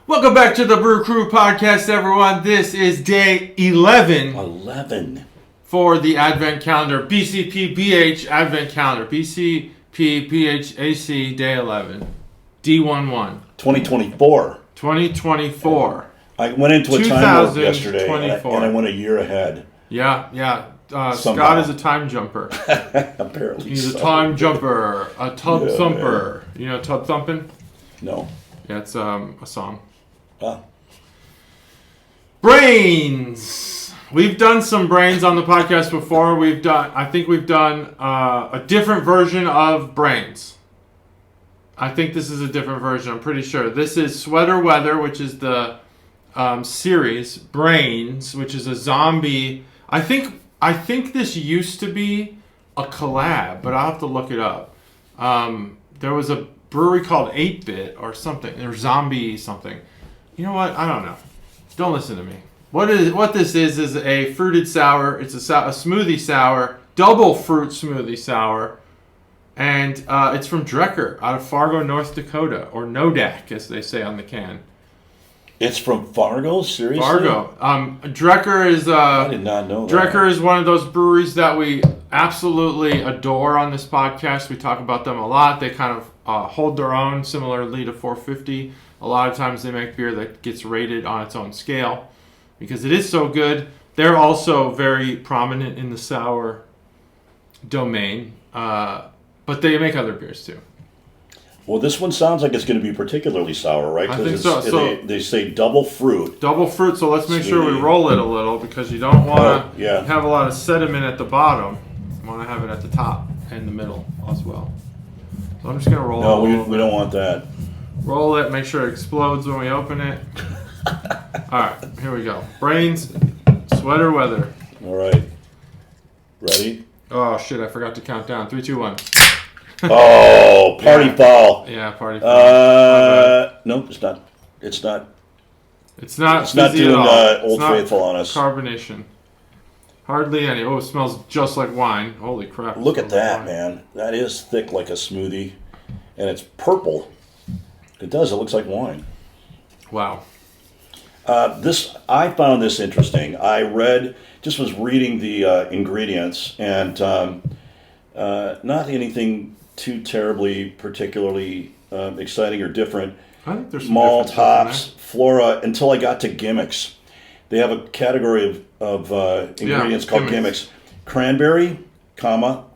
Welcome back to the Brew Crew podcast, everyone. This is day 11 for the Advent Calendar. BCP BH Advent Calendar. BCP BH AC Day 11. D11. 2024. 2024. I went into a time warp yesterday, and I went a year ahead. Yeah. Scott is a time jumper. Apparently He's a time jumper. A tub thumper. Yeah. You know tub thumping? No. Yeah, it's a song. Ah. Brains. We've done some brains on the podcast before. I think we've done a different version of brains. I think this is a different version. I'm pretty sure. This is Sweater Weather, which is the series. Brains, which is a zombie. I think this used to be a collab, but I'll have to look it up. There was a brewery called 8-Bit or something, or Zombie something. You know what? I don't know. Don't listen to me. What this is a fruited sour. It's a smoothie sour, double fruit smoothie sour, and it's from Drekker out of Fargo, North Dakota, or Nodak, as they say on the can. It's from Fargo? Seriously? Fargo. Drekker is... I did not know that. Drekker is one of those breweries that we absolutely adore on this podcast. We talk about them a lot. They kind of hold their own, similarly to 450. A lot of times they make beer that gets rated on its own scale because it is so good. They're also very prominent in the sour domain, but they make other beers too. Well, this one sounds like it's going to be particularly sour, right? I think so. They say double fruit. Double fruit, so let's make sure we roll it a little because you don't want to have a lot of sediment at the bottom. You want to have it at the top and the middle as well. So I'm just going to roll it. No, we don't want that. Roll it, make sure it explodes when we open it. Alright, here we go. Brains, Sweater Weather. Alright. Ready? Oh shit, I forgot to count down. 3, 2, 1. Oh, party foul. Yeah, party foul. Nope, it's not. It's not. It's not doing It's Old not Faithful on us. Carbonation. Hardly any. Oh, it smells just like wine. Holy crap. Look at that, man. That is thick like a smoothie. And it's purple. It does. It looks like wine. Wow. I found this interesting. I was reading the ingredients, and not anything too terribly, particularly exciting or different. I think there's malt, hops, flora, until I got to gimmicks. They have a category of ingredients called gimmicks. Cranberry,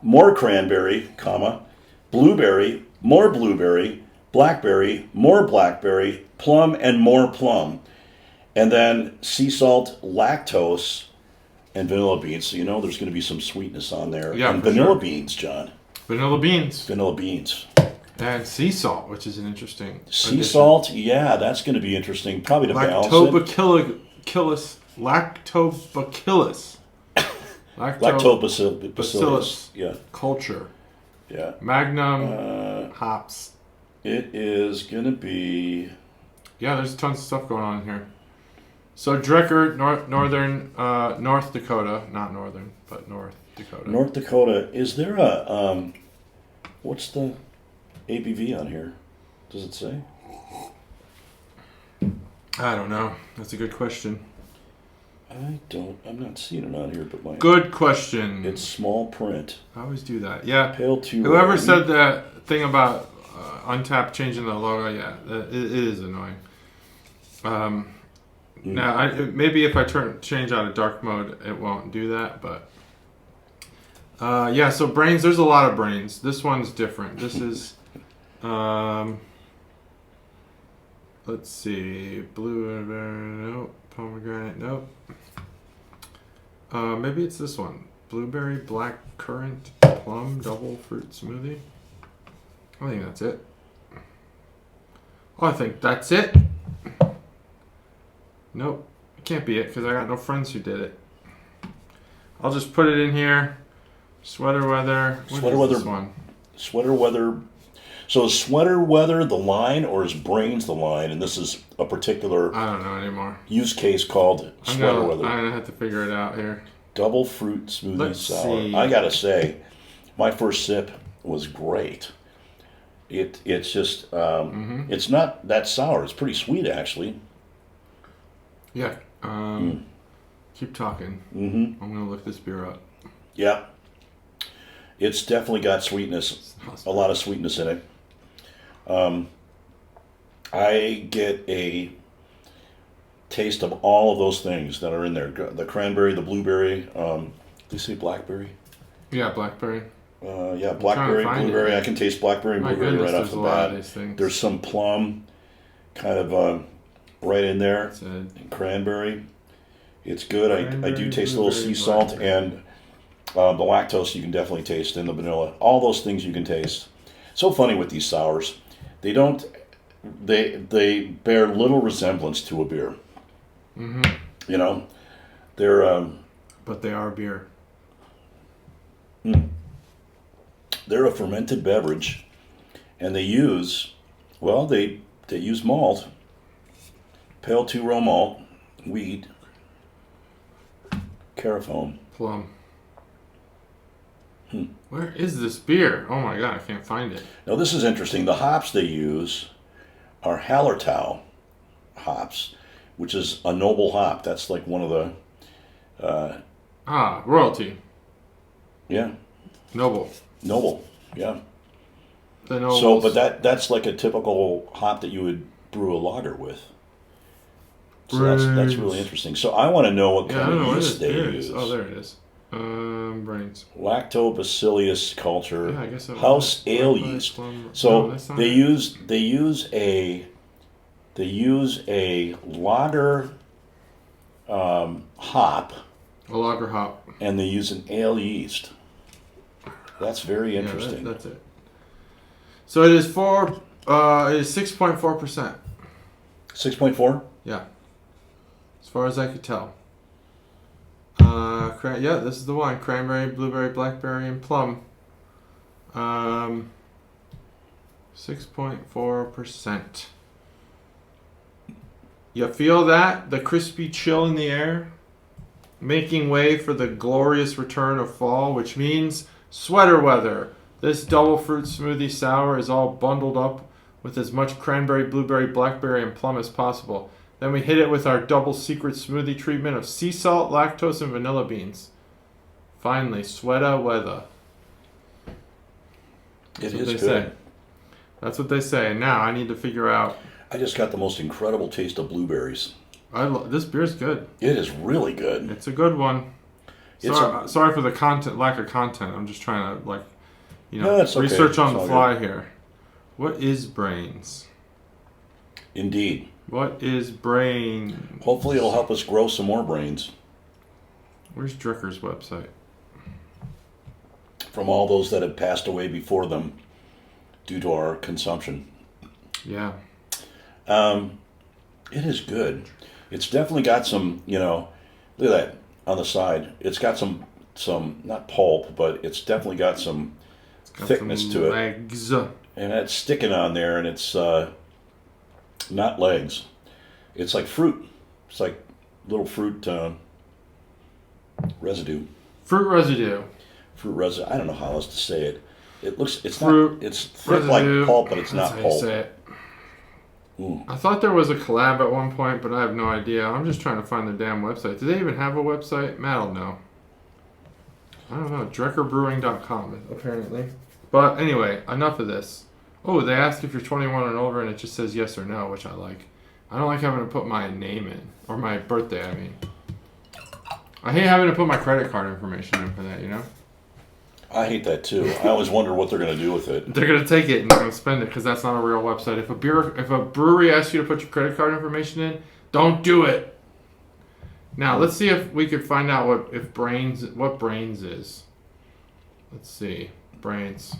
more cranberry, blueberry, more blueberry, blackberry, more blackberry, plum, and more plum. And then sea salt, lactose, and vanilla beans. So you know there's going to be some sweetness on there. Yeah, and vanilla beans, John. Vanilla beans. Vanilla beans. And sea salt, which is an interesting sea salt, yeah, that's going to be interesting. Probably to balance it. Lactobacillus. Lactobacillus. Yeah. Culture. Yeah. Magnum hops. It is going to be... Yeah, there's tons of stuff going on in here. So Drekker, North Dakota. Not northern, but North Dakota. North Dakota. Is there a... what's the ABV on here? Does it say? I don't know. That's a good question. I'm not seeing it on here, but good question. It's small print. I always do that. Yeah. Pale to whoever said that thing about Untapped changing the logo, yeah, it is annoying. Now, maybe if I change out of dark mode, it won't do that, but so brains, there's a lot of brains. This one's different. This is, let's see, blueberry, nope, pomegranate, nope. Maybe it's this one, blueberry, black currant, plum, double fruit smoothie. I think that's it. I think that's it. Nope, it can't be it because I got no friends who did it. I'll just put it in here. Sweater Weather. This one? Sweater Weather. So is Sweater Weather the line, or is Brains the line? And this is a particular... I don't know anymore. ...use case called Sweater Weather. I'm going to have to figure it out here. Double fruit smoothie sour. See. I got to say, my first sip was great. It's just it's not that sour. It's pretty sweet actually. Yeah. Keep talking. Mm-hmm. I'm gonna look this beer up. Yeah. It's definitely got sweetness. A lot of sweetness in it. I get a taste of all of those things that are in there. The cranberry, the blueberry. Do you say blackberry? Yeah, blackberry. Yeah, blackberry, blueberry. I can taste blackberry and blueberry right off the bat. There's some plum, kind of right in there, and cranberry. It's good. I do taste a little sea salt, and the lactose you can definitely taste in the vanilla. All those things you can taste. So funny with these sours. They don't. They bear little resemblance to a beer. Mm-hmm. You know, they're. But they are beer. They're a fermented beverage, and they use, well, they use malt, pale 2-row malt, wheat, carafoam. Plum. Where is this beer? Oh my god, I can't find it. Now this is interesting. The hops they use are Hallertau hops, which is a noble hop. That's like one of the... royalty. Yeah. Noble, yeah. The nobles. So, but that's like a typical hop that you would brew a lager with. So that's really interesting. So I want to know what kind of yeast they use. Oh, there it is. Brains. Lactobacillus culture. Yeah, I guess so. House ale yeast. So no, they use a lager hop. A lager hop. And they use an ale yeast. That's very interesting. That's it. So it is 6.4%. 6.4? Yeah. As far as I could tell. Yeah, this is the one. Cranberry, blueberry, blackberry, and plum. 6.4%. You feel that? The crispy chill in the air? Making way for the glorious return of fall, which means sweater weather. This double fruit smoothie sour is all bundled up with as much cranberry, blueberry, blackberry, and plum as possible. Then we hit it with our double secret smoothie treatment of sea salt, lactose, and vanilla beans. Finally, sweater weather. It is good. That's what they say. Now I need to figure out. I just got the most incredible taste of blueberries. This beer's good. It is really good. It's a good one. Sorry for the lack of content. I'm just trying to research on the fly here. What is brains? Indeed. What is brains? Hopefully it'll help us grow some more brains. Where's Drekker's website? From all those that have passed away before them due to our consumption. Yeah. It is good. It's definitely got some, look at that on the side. It's got some not pulp, but it's definitely got some thickness to it. Legs. And it's sticking on there, and it's not legs. It's like fruit. It's like little fruit residue. Fruit residue. Fruit residue. I don't know how else to say it. It's fruit not. It's thick like pulp, but it's not pulp. That's how you say it. I thought there was a collab at one point, but I have no idea. I'm just trying to find the damn website. Do they even have a website? Matt will know. I don't know. DrekkerBrewing.com, apparently. But anyway, enough of this. Oh, they ask if you're 21 and over, and it just says yes or no, which I like. I don't like having to put my name in. Or my birthday, I mean. I hate having to put my credit card information in for that, I hate that too. I always wonder what they're going to do with it. They're going to take it and they're going to spend it because that's not a real website. If a brewery asks you to put your credit card information in, don't do it. Now let's see if we could find out what Brains is. Let's see, Brains.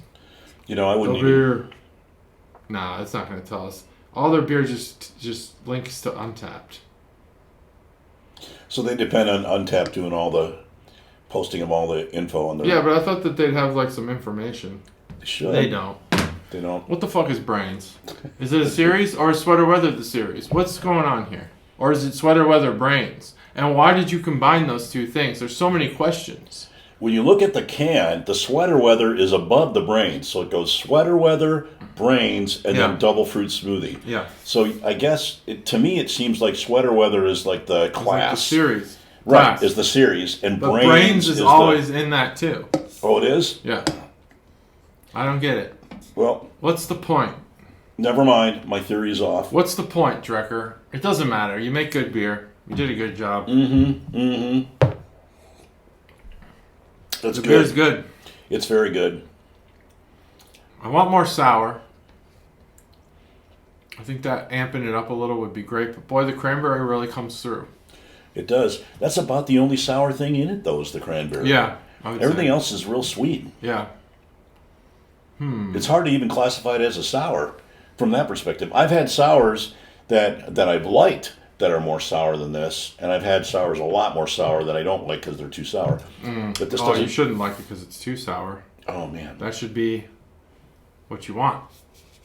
I wouldn't. Beer. Nah, it's not going to tell us. All their beer just links to Untapped. So they depend on Untapped doing all the posting of all the info on their... Yeah, but I thought that they'd have some information. They should. They don't. They don't. What the fuck is Brains? Is it a series or is Sweater Weather the series? What's going on here? Or is it Sweater Weather Brains? And why did you combine those two things? There's so many questions. when you look at the can, the sweater weather is above the brains. So it goes sweater weather, brains, and then double fruit smoothie. Yeah. So I guess, to me, it seems like sweater weather is like the class. Like the series. Right, Class. is the series. And But brains, brains is always in that too. Oh, it is? Yeah. I don't get it. Well, what's the point? Never mind. My theory is off. What's the point, Drekker? It doesn't matter. You make good beer. You did a good job. That's the good. beer's good. It's very good. I want more sour. I think that amping it up a little would be great. But boy, the cranberry really comes through. It does. That's about the only sour thing in it, though, is the cranberry. Yeah. Everything else is real sweet. Yeah. It's hard to even classify it as a sour from that perspective. I've had sours that I've liked that are more sour than this, and I've had sours a lot more sour that I don't like because they're too sour. But this doesn't. You shouldn't like it because it's too sour. Oh man, that should be what you want.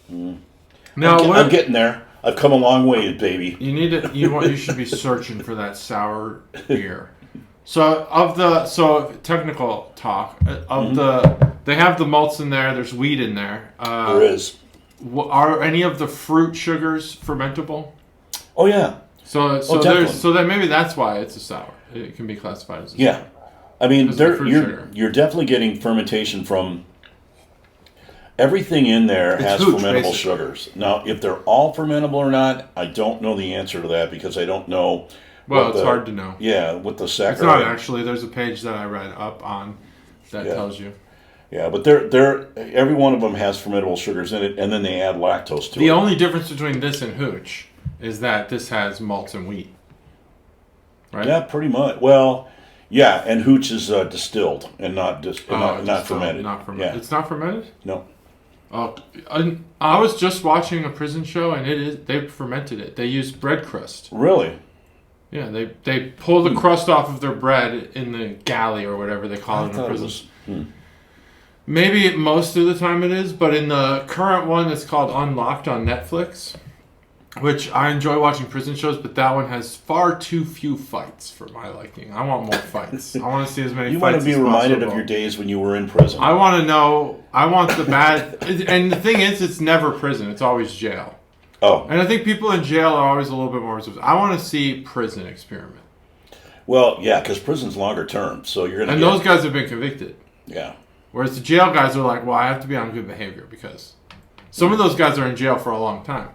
Now I'm getting there. I've come a long way, baby. You need to. You should be searching for that sour beer. So technical talk they have the malts in there. There's wheat in there. There is. Are any of the fruit sugars fermentable? Oh yeah. So then maybe that's why it's a sour. It can be classified as a sour. I mean, you're definitely getting fermentation from everything in there. Has fermentable sugars. Now, if they're all fermentable or not, I don't know the answer to that because I don't know. Well, it's hard to know. Yeah, with the saccharide. It's not actually. There's a page that I read up on that tells you. Yeah, but every one of them has fermentable sugars in it, and then they add lactose to it. The only difference between this and hooch is that this has malts and wheat. Right? Yeah, pretty much. Well, yeah, and hooch is distilled and not fermented. Not fermented. Yeah. It's not fermented? No. I was just watching a prison show, and they fermented it. They used bread crust. Really? Yeah, they pull the crust off of their bread in the galley or whatever they call it in prison. Maybe most of the time it is, but in the current one that's called Unlocked on Netflix, which I enjoy watching prison shows, but that one has far too few fights for my liking. I want more fights. I want to see as many fights as possible. You want to be reminded of your days when you were in prison. I want to know. I want the bad. And the thing is, it's never prison. It's always jail. Oh. And I think people in jail are always a little bit more. I want to see prison experiment. Well, yeah, because prison's longer term, so you're going to. And those guys have been convicted. Yeah. Whereas the jail guys are like, well, I have to be on good behavior because some of those guys are in jail for a long time.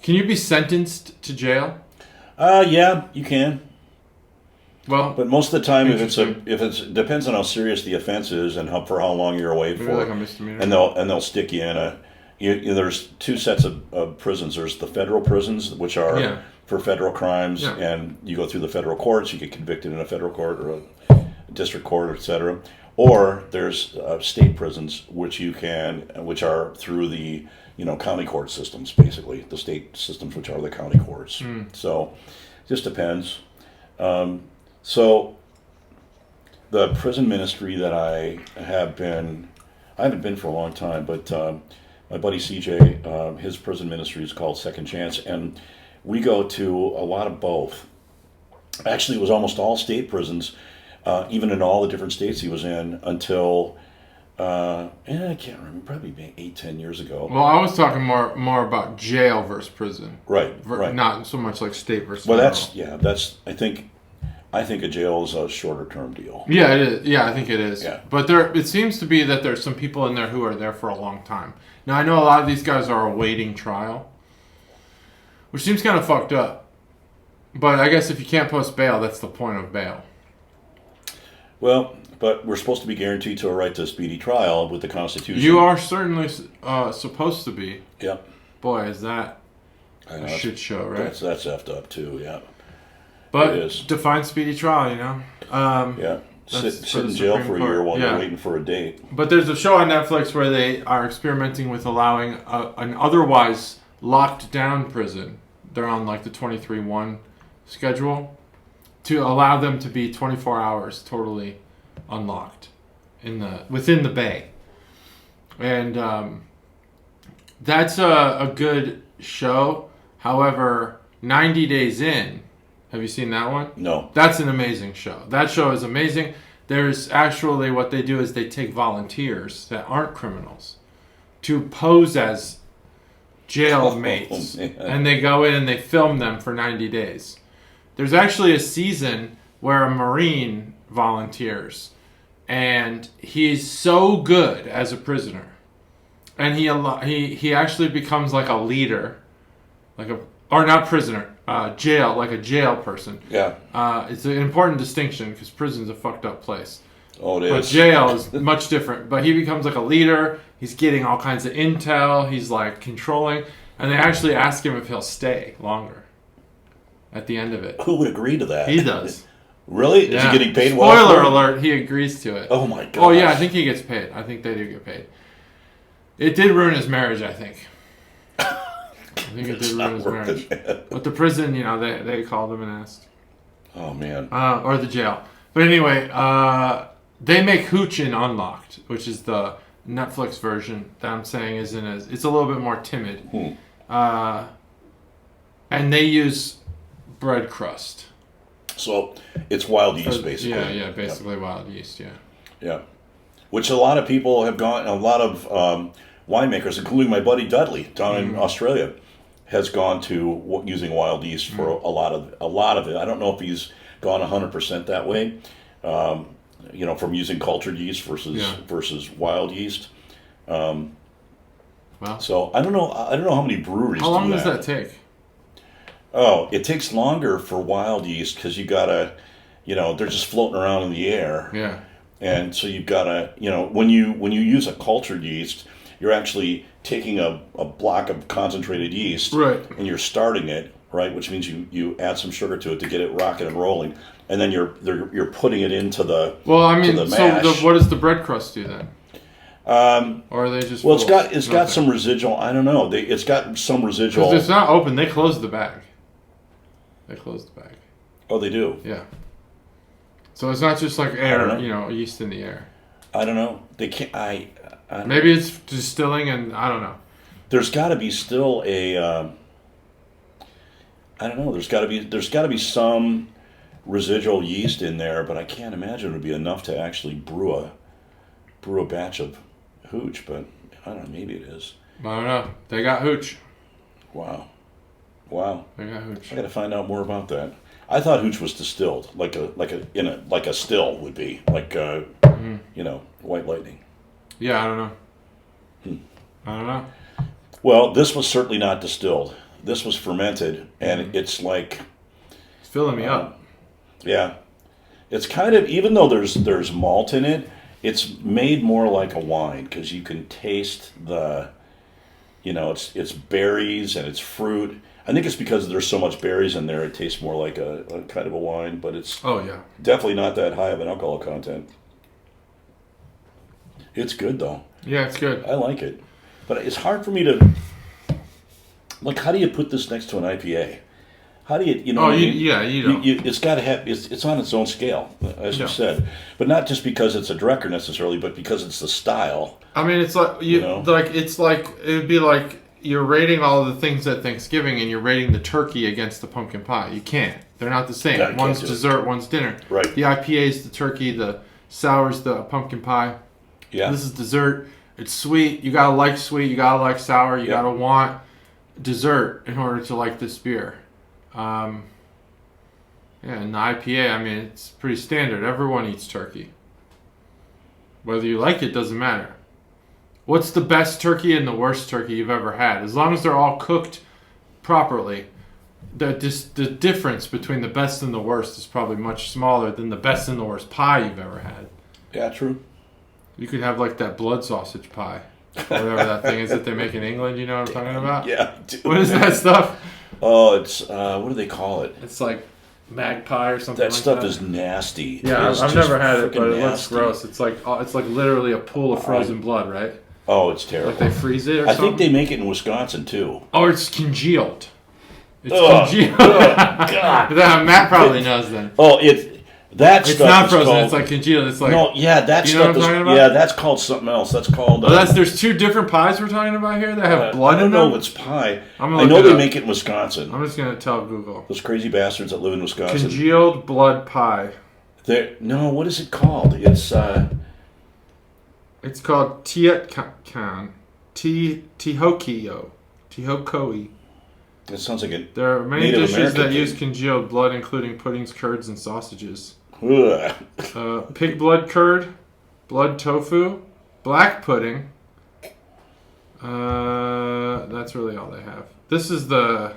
Can you be sentenced to jail? Yeah, you can. Well, but most of the time, if it's depends on how serious the offense is and for how long you're away for. Like a misdemeanor. And they'll stick you in there's two sets of prisons. There's the federal prisons, which are for federal crimes, and you go through the federal courts. You get convicted in a federal court or a district court, etc. Or there's state prisons, which are through the county court systems, basically the state systems, which are the county courts. So, just depends. So, the prison ministry that I haven't been for a long time, but my buddy CJ, his prison ministry is called Second Chance, and we go to a lot of both. Actually, it was almost all state prisons. Even in all the different states he was in until, I can't remember, probably 8-10 years ago. Well, I was talking more about jail versus prison. Right. Not so much like state versus federal. That's I think a jail is a shorter term deal. Yeah, it is. Yeah, I think it is. Yeah. But it seems to be that there's some people in there who are there for a long time. Now, I know a lot of these guys are awaiting trial, which seems kind of fucked up. But I guess if you can't post bail, that's the point of bail. Well, but we're supposed to be guaranteed to a right to a speedy trial with the Constitution. You are certainly supposed to be. Yep. Boy, is that a shit show, right? That's effed up too, yeah. But it is. Define speedy trial, Yeah. Sit in jail for a year while you're waiting for a date. But there's a show on Netflix where they are experimenting with allowing an otherwise locked down prison. They're on like the 23-1 schedule. To allow them to be 24 hours totally unlocked within the bay. And that's a good show. However, 90 Days In, have you seen that one? No. That's an amazing show. That show is amazing. There's actually what they do is they take volunteers that aren't criminals to pose as jail mates, and they go in and they film them for 90 days. There's actually a season where a Marine volunteers, and he's so good as a prisoner, and he actually becomes like a leader, or not prisoner, jail, like a jail person. Yeah. It's an important distinction because prison's a fucked up place. Oh, it is. But jail is much different. But he becomes like a leader. He's getting all kinds of intel. He's like controlling. And they actually ask him if he'll stay longer at the end of it. Who would agree to that? He does. Really? Yeah. Is he getting paid well? Spoiler alert, he agrees to it. Oh my god. Oh yeah, I think he gets paid. I think they do get paid. It did ruin his marriage, I think. I think it did ruin his marriage. But the prison, they called him and asked. Oh man. Or the jail. But anyway, they make Hooch in Unlocked, which is the Netflix version that I'm saying isn't as... It's a little bit more timid. And they use bread crust. So it's wild yeast, basically. Yeah, basically wild yeast, yeah. Yeah. Which a lot of people have gone... A lot of winemakers, including my buddy Dudley down in Australia, has gone to using wild yeast for a lot of it. I don't know if he's gone 100% that way. From using cultured yeast versus wild yeast. Well, so I don't know how many breweries. How long do does that take? Oh, it takes longer for wild yeast because you gotta, they're just floating around in the air. Yeah. And so you've gotta, when you use a cultured yeast, you're actually taking a block of concentrated yeast, right, and you're starting it, right, which means you add some sugar to it to get it rocking and rolling. And then you're putting it into the mash. What does the bread crust do then? Or are they just it's got some residual. I don't know. It's got some residual. Because it's not open. They close the bag. Oh, they do. Yeah. So it's not just like air, yeast in the air. I don't know. They can't. I don't Maybe know. it's distilling, and I don't know. There's got to be still a. I don't know. There's got to be some residual yeast in there, but I can't imagine it would be enough to actually brew a batch of hooch. But I don't know. Maybe it is. I don't know. They got hooch. Wow. They got hooch. I got to find out more about that. I thought hooch was distilled, like a still would be, White Lightning. Yeah, I don't know. I don't know. Well, this was certainly not distilled. This was fermented, and it's like... It's filling me up. Yeah. It's kind of, even though there's malt in it, it's made more like a wine, because you can taste the, it's berries and it's fruit. I think it's because there's so much berries in there, it tastes more like a kind of a wine, but it's definitely not that high of an alcohol content. It's good, though. Yeah, it's good. I like it. But it's hard for me to... how do you put this next to an IPA? How do you, you don't. It's got to have, it's on its own scale, as you said. But not just because it's a Drekker necessarily, but because it's the style. I mean, it's like, it would be like you're rating all the things at Thanksgiving and you're rating the turkey against the pumpkin pie. You can't. They're not the same. Yeah, one's dessert, one's dinner. Right. The IPA is the turkey, the sour is the pumpkin pie. Yeah. This is dessert. It's sweet. You gotta like sweet. You gotta like sour. You gotta want dessert in order to like this beer. And the IPA, I mean, it's pretty standard. Everyone eats turkey. Whether you like it doesn't matter. What's the best turkey and the worst turkey you've ever had? As long as they're all cooked properly, the difference between the best and the worst is probably much smaller than the best and the worst pie you've ever had. Yeah, true. You could have like that blood sausage pie. Whatever that thing is that they make in England, you know what I'm talking about? Yeah. What is that stuff? Oh, it's, what do they call it? It's like magpie or something like that. That stuff is nasty. Yeah, I've never had it, but it looks nasty. gross. It's like literally a pool of frozen blood, right? Oh, it's terrible. Like they freeze it or something? I think they make it in Wisconsin, too. Oh, it's congealed. It's congealed. God. Matt probably knows then. Oh, That it's stuff not is frozen. called, it's like congealed. It's like that you know stuff what I'm talking is about? that's called something else. That's called. There's two different pies we're talking about here that have blood in them. I don't know if it's pie. I know they make it in Wisconsin. I'm just gonna tell Google. Those crazy bastards that live in Wisconsin. Congealed blood pie. No, what is it called? It's called Tietkan. Tihokio. Tihokoi. It sounds like it. There are many Native dishes American that thing. use congealed blood, including puddings, curds, and sausages. Ugh. Pig blood curd, blood tofu, black pudding. That's really all they have. This is the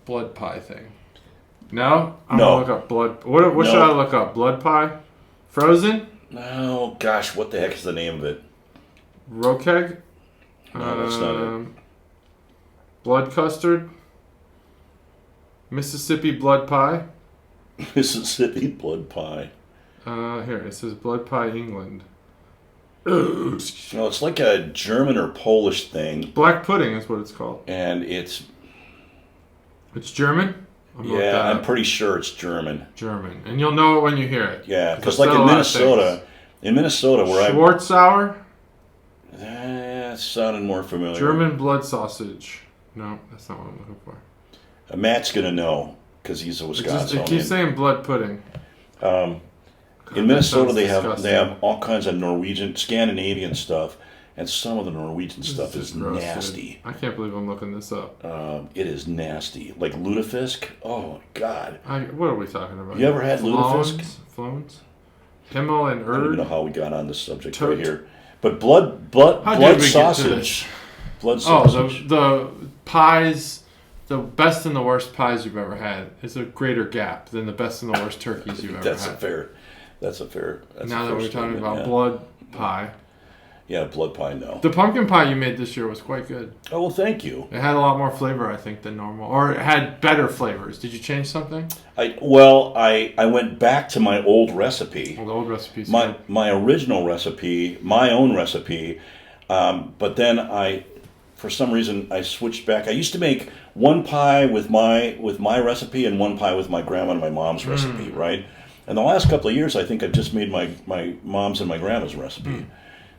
blood pie thing. No? I'm No. going to look up blood... What should I look up? Blood pie? Frozen? Oh, gosh, what the heck is the name of it? Rokeg? No, that's not it. Blood custard? Mississippi blood pie? Mississippi blood pie. Here, it says blood pie England. No, it's like a German or Polish thing. Black pudding is what it's called. And it's... It's German? I'm pretty sure it's German. German. And you'll know it when you hear it. Yeah, because like in Minnesota where Schwarzauer? That sounded more familiar. German blood sausage. No, that's not what I'm looking for. Matt's going to know because he's a Wisconsinian. It keeps saying blood pudding. In Minnesota, they have all kinds of Norwegian, Scandinavian stuff, and some of the Norwegian stuff is gross, nasty. Dude. I can't believe I'm looking this up. It is nasty. Like lutefisk. Oh, my God. What are we talking about? You ever had lutefisk? Flones? Himmel and I don't even Erd? know how we got on this subject Tote. right here. But blood sausage. Blood sausage. The pies, the best and the worst pies you've ever had is a greater gap than the best and the worst turkeys you've ever had. That's a fair. Now that we're talking about blood pie. Yeah, blood pie, no. The pumpkin pie you made this year was quite good. Oh, well, thank you. It had a lot more flavor, I think, than normal. Or it had better flavors. Did you change something? I went back to my old recipe. Well, the old recipe's my original recipe, my own recipe, but then for some reason, I switched back. I used to make one pie with my recipe and one pie with my grandma and my mom's recipe, right? And the last couple of years, I think I've just made my mom's and my grandma's recipe.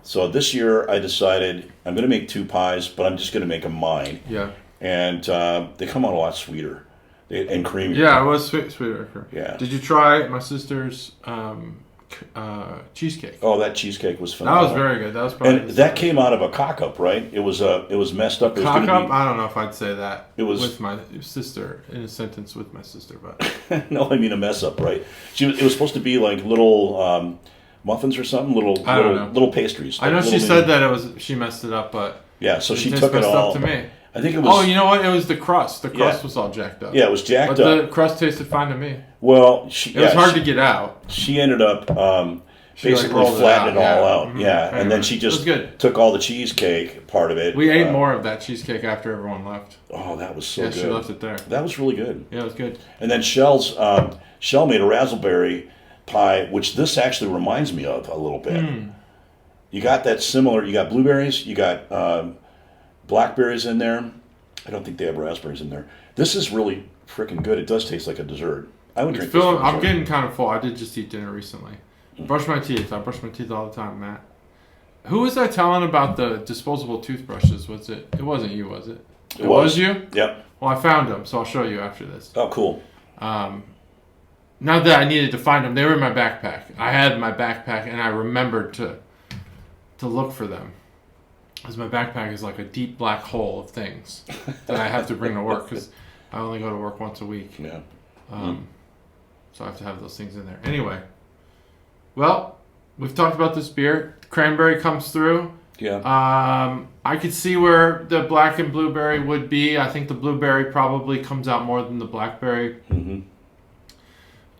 So this year, I decided I'm going to make two pies, but I'm just going to make them mine. Yeah. And they come out a lot sweeter and creamier. Yeah, it was sweeter. Yeah. Did you try my sister's cheesecake? Oh, that cheesecake was phenomenal. That was very good. That was probably that came out of a cock-up, right? It was messed up. Cock-up? I don't know if I'd say that. It was with my sister, in a sentence with my sister, but... No, I mean a mess-up, right? It was supposed to be like little... muffins or something, little pastries. I know she said that she messed it up, but yeah, so she took it all. Up to me. I think it was. Oh, you know what? It was the crust. The crust was all jacked up. Yeah, it was jacked but up. The crust tasted fine to me. Well, it was hard to get out. She ended up basically flattened it all out. Mm-hmm. Yeah, anyway, and then she just took all the cheesecake part of it. We ate more of that cheesecake after everyone left. Oh, that was so good. Yeah, she left it there. That was really good. Yeah, it was good. And then Shell made a raspberry pie, which this actually reminds me of a little bit. You got that similar. You got blueberries. You got blackberries in there. I don't think they have raspberries in there. This is really freaking good. It does taste like a dessert. I would drink this. I'm getting kind of full. I did just eat dinner recently. Brush my teeth. I brush my teeth all the time, Matt. Who was I telling about the disposable toothbrushes? Was it? It wasn't you, was it? It was you? Yep. Well, I found them, so I'll show you after this. Oh, cool. Not that I needed to find them. They were in my backpack. I had my backpack, and I remembered to look for them. Because my backpack is like a deep black hole of things that I have to bring to work, because I only go to work once a week. Yeah. So I have to have those things in there. Anyway. Well, we've talked about this beer. Cranberry comes through. Yeah. I could see where the black and blueberry would be. I think the blueberry probably comes out more than the blackberry. Mm-hmm.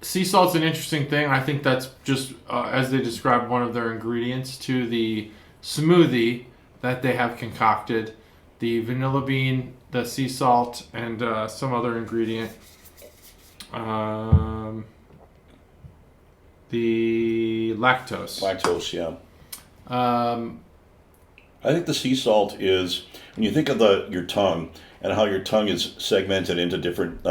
Sea salt's an interesting thing. I think that's just, as they describe, one of their ingredients to the smoothie that they have concocted. The vanilla bean, the sea salt, and some other ingredient. The lactose. Lactose, yeah. I think the sea salt is, when you think of your tongue and how your tongue is segmented into different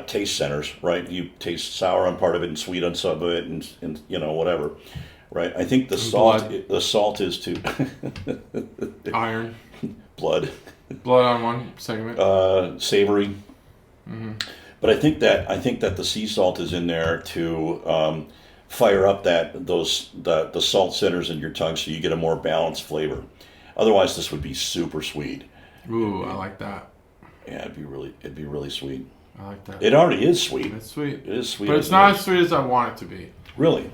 taste centers, right? You taste sour on part of it and sweet on some of it, and whatever, right? I think the salt is too iron, blood on one segment, savory. Mm-hmm. But I think that the sea salt is in there to fire up the salt centers in your tongue, so you get a more balanced flavor. Otherwise, this would be super sweet. Ooh, I like that. Yeah, it'd be really sweet. I like that. It already is sweet. It's sweet. It is sweet, but it's not as sweet as I want it to be. Really?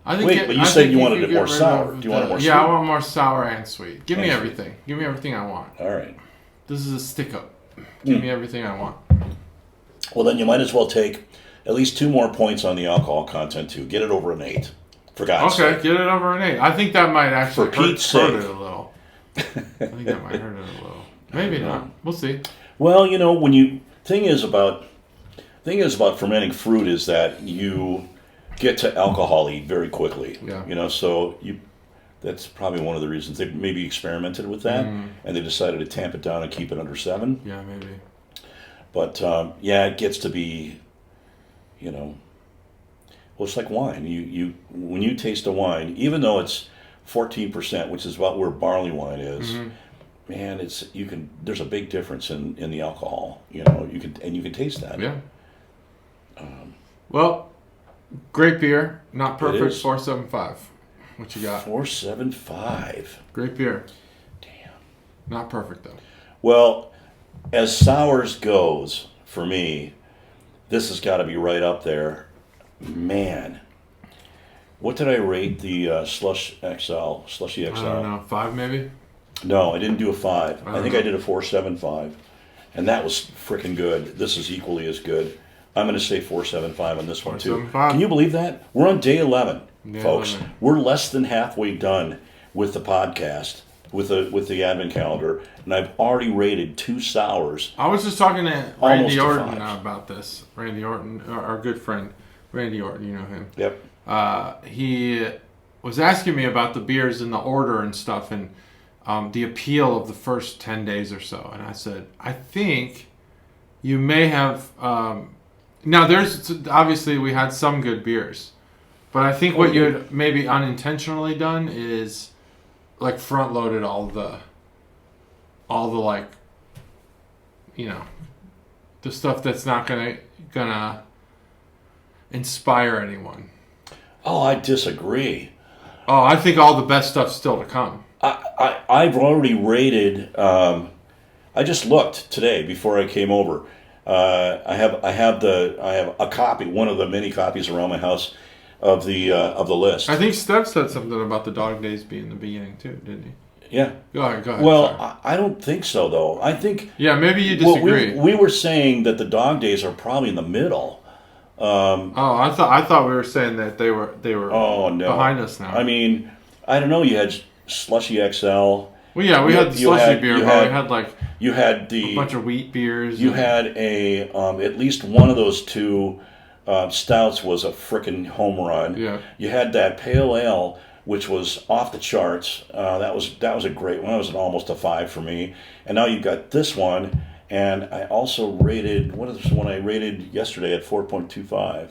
But you said you wanted it more sour. Do you want it more sweet? Yeah, I want more sour and sweet. Give me And everything. Give me everything I want. All right. This is a stick up. Give me everything I want. Well, then you might as well take at least 2 more points on the alcohol content too. Get it over an 8. For God's sake. Okay, get it over an 8. I think that might actually hurt sake. it a little. I think that might hurt it a little. Maybe not. We'll see. Well, thing is about fermenting fruit is that you get to alcohol-y very quickly. Yeah. So that's probably one of the reasons they maybe experimented with that, and they decided to tamp it down and keep it under 7. Yeah, maybe. But it gets to be, well, it's like wine. You when you taste a wine, even though it's 14%, which is about where barley wine is, man, there's a big difference in the alcohol. You can taste that. Yeah. Well, great beer, not perfect. 4.75. What you got? 4.75. Great beer. Damn. Not perfect though. Well, as sours goes for me, this has got to be right up there. Man, what did I rate the Slushy XL? I don't know, 5 maybe. No, I didn't do a 5. I think I did a 4.75, and that was freaking good. This is equally as good. I'm going to say 4.75 on this one too. 4.75. Can you believe that? We're on day 11, folks. 11. We're less than halfway done with the podcast, with the advent calendar, and I've already rated 2 sours. I was just talking to Randy Almost Orton to 5. about this. Randy Orton, our good friend, Randy Orton. You know him. Yep. He was asking me about the beers in the order and stuff, and the appeal of the first 10 days or so. And I said, I think you may have. Now, there's obviously we had some good beers, but I think what you had maybe unintentionally done is like front loaded all the like, the stuff that's not gonna inspire anyone. Oh, I disagree. Oh, I think all the best stuff's still to come. I've already rated. I just looked today before I came over. I have a copy, one of the many copies around my house of the list. I think Steph said something about the dog days being the beginning too, didn't he? Yeah. Go ahead. Well, I don't think so though. I think. Yeah, maybe you disagree. Well, we were saying that the dog days are probably in the middle. I thought we were saying that they were. Oh no. Behind us now. I mean, I don't know. You had Slushy XL. Well, yeah, we had the slushy beer, but we had like you had a bunch of wheat beers. You had a at least one of those 2 stouts was a frickin' home run. Yeah. You had that pale ale, which was off the charts. That was a great one. That was almost a 5 for me. And now you've got this one, and I also rated what is the one I rated yesterday at 4.25.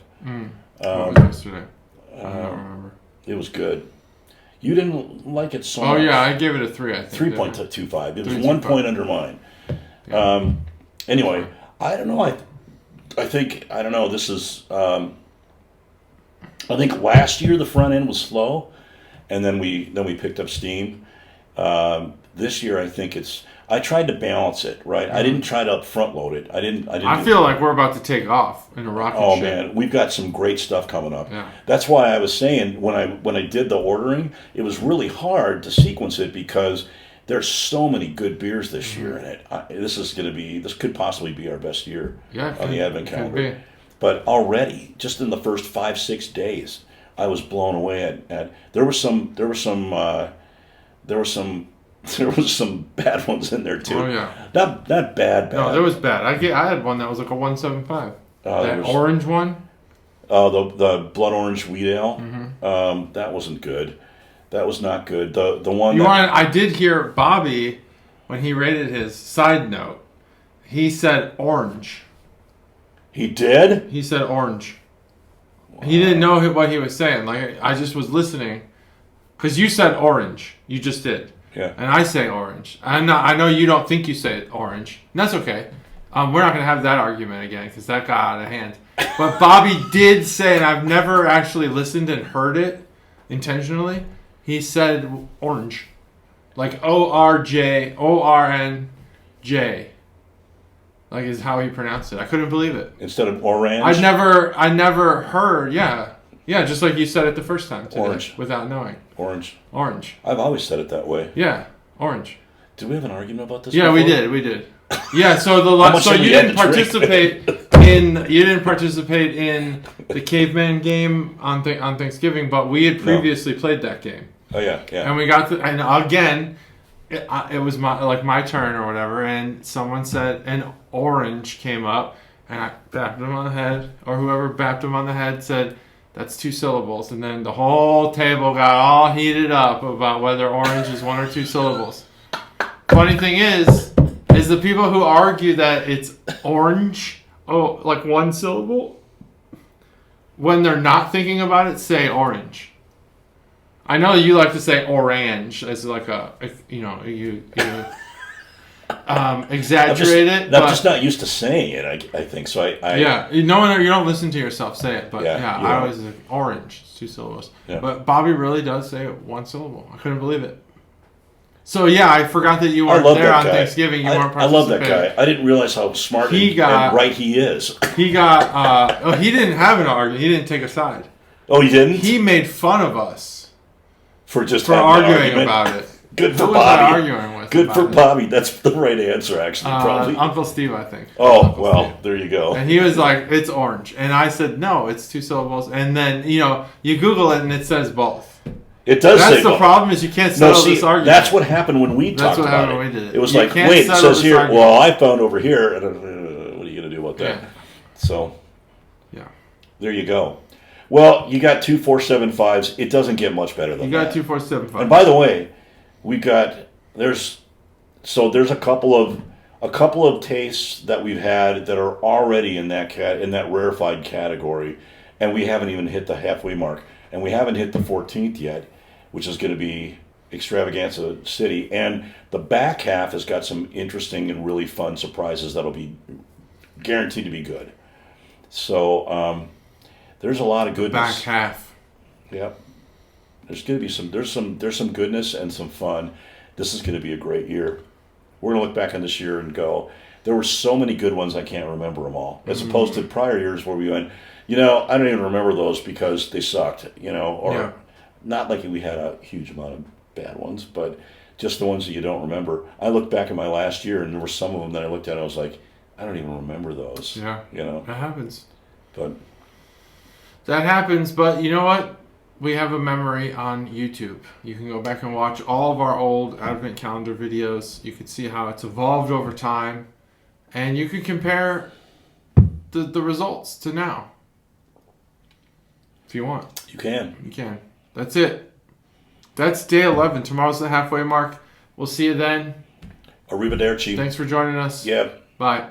What was yesterday? I don't remember. It was good. You didn't like it so much. Oh yeah, I gave it a 3. I think 3.25. It was 1 point under mine. Yeah. Anyway, I don't know. I think I don't know. This is. I think last year the front end was slow, and then we picked up steam. This year I think it's. I tried to balance it, right? I didn't try to front load it. I feel like we're about to take off in a rocket ship. Oh man, we've got some great stuff coming up. Yeah. That's why I was saying when I did the ordering, it was really hard to sequence it because there's so many good beers this year in it. This could possibly be our best year on the advent calendar. But already, just in the first 5-6 days, I was blown away at there were some bad ones in there too. Oh yeah. Not bad. No, there was bad. I had one that was like a 1.75. That orange one. Oh, the blood orange wheat ale. That wasn't good. That was not good. The one I did hear Bobby when he rated his side note. He said orange. He did? He said orange. Wow. He didn't know what he was saying. Like I just was listening, because you said orange. You just did. Yeah. And I say orange. I know you don't think you say orange. And that's okay. We're not going to have that argument again because that got out of hand. But Bobby did say, and I've never actually listened and heard it intentionally, he said orange. Like ORJ, ORNJ. Like is how he pronounced it. I couldn't believe it. Instead of orange? I never heard, yeah. Yeah, just like you said it the first time today. Orange. Without knowing. Orange. Orange. I've always said it that way. Yeah, orange. Did we have an argument about this? Yeah, before? we did. Yeah, so you didn't participate in the caveman game on Thanksgiving, but we had previously played that game. Oh yeah. And we got and again, it was my turn or whatever, and someone said an orange came up, and I bapped him on the head, or whoever bapped him on the head said that's 2 syllables, and then the whole table got all heated up about whether orange is 1 or 2 syllables. Funny thing is the people who argue that it's orange, like 1 syllable, when they're not thinking about it, say orange. I know you like to say orange as like you exaggerate it. I'm just not used to saying it. I think so. Yeah, you don't listen to yourself say it, but yeah. I always say orange. It's 2 syllables. Yeah. But Bobby really does say 1 syllable. I couldn't believe it. So yeah, I forgot that you weren't there on Thanksgiving. You weren't participating. I love that guy. I didn't realize how smart and right he is. He got. He didn't have an argument. He didn't take a side. Oh, he didn't? He made fun of us for arguing about it. Good for Who Bobby. was I arguing with? Good for Bobby. That's the right answer, actually. Probably Uncle Steve, I think. Oh well, Steve. There you go. And he was like, "It's orange," and I said, "No, it's 2 syllables." And then you Google it and it says both. It does. That's the problem is you can't settle this argument. That's what happened when we talked about it. That's what happened when we did it. It was like, wait, it says here. Argument. Well, I found over here. And, what are you going to do about that? Yeah. So, yeah, there you go. Well, you got 2 4-7-5s. It doesn't get much better than that. You got 2 4-7-5. And by the way, there's a couple of tastes that we've had that are already in that rarefied category, and we haven't even hit the halfway mark, and we haven't hit the 14th yet, which is going to be Extravaganza City, and the back half has got some interesting and really fun surprises that'll be guaranteed to be good. So there's a lot of goodness. Back half. Yep. There's going to be there's some goodness and some fun. This is going to be a great year. We're going to look back on this year and go, there were so many good ones I can't remember them all, as opposed to prior years where we went, I don't even remember those because they sucked, or not like we had a huge amount of bad ones, but just the ones that you don't remember. I looked back at my last year, and there were some of them that I looked at and I was like, I don't even remember those. Yeah. That happens. That happens, but you know what? We have a memory on YouTube. You can go back and watch all of our old Advent Calendar videos. You can see how it's evolved over time, and you can compare the results to now. If you want. You can. You can. That's it. That's day 11. Tomorrow's the halfway mark. We'll see you then. Arrivederci. Thanks for joining us. Yep. Bye.